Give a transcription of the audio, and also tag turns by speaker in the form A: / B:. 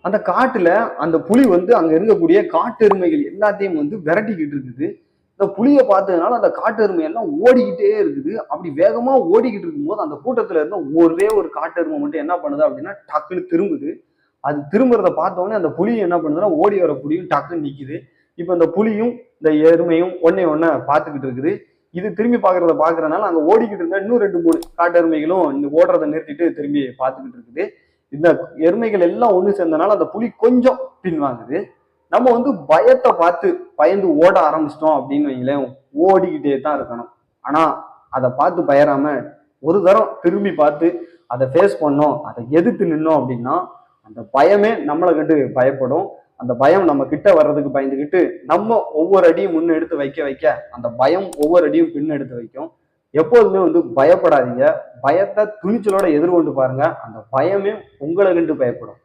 A: அந்த காட்டுல அந்த புலி வந்து அங்க இருக்கக்கூடிய காட்டு எருமைகள் எல்லாத்தையும் வந்து விரட்டிக்கிட்டு இருக்குது. இந்த புலியை பார்த்ததுனால அந்த காட்டு எருமை எல்லாம் ஓடிக்கிட்டே இருக்குது. அப்படி வேகமா ஓடிக்கிட்டு இருக்கும்போது அந்த கூட்டத்துல இருந்த ஒரே ஒரு காட்டு எருமை மட்டும் என்ன பண்ணுது அப்படின்னா டக்குன்னு திரும்புது. அது திரும்புறத பார்த்த உடனே அந்த புலியும் என்ன பண்ணுதுன்னா ஓடி வர புலியும் டக்குன்னு நிக்குது. இப்ப இந்த புலியும் இந்த எருமையும் ஒன்ன பார்த்துக்கிட்டு இருக்குது. இது திரும்பி பாக்குறத பாக்குறதுனால அங்க ஓடிக்கிட்டு இருந்த இன்னும் 2 3 காட்டு எருமைகளும் இந்த ஓடுறதை நிறுத்திட்டு திரும்பி பார்த்துக்கிட்டு இருக்குது. இந்த எருமைகள் எல்லாம் ஒண்ணு சேர்ந்தனால அந்த புலி கொஞ்சம் பின்வாங்குது. நம்ம வந்து பயத்தை பார்த்து பயந்து ஓட ஆரம்பிச்சிட்டோம் அப்படின்னு வைங்களேன், ஓடிக்கிட்டே தான் இருக்கணும். ஆனா அதை பார்த்து பயராம ஒரு தரம் திரும்பி பார்த்து அதை ஃபேஸ் பண்ணோம், அதை எதிர்த்து நின்னோம் அப்படின்னா அந்த பயமே நம்மளை கண்டு பயப்படும். அந்த பயம் நம்ம கிட்ட வர்றதுக்கு பயந்துக்கிட்டு நம்ம ஒவ்வொரு அடியும் முன்ன எடுத்து வைக்க வைக்க அந்த பயம் ஒவ்வொரு அடியும் பின் எடுத்து வைக்கும். எப்போதுமே வந்து பயப்படாதீங்க. பயத்தை துணிச்சலோட எதிர்கொண்டு பாருங்க. அந்த பயமே உங்களை கண்டு பயப்படும்.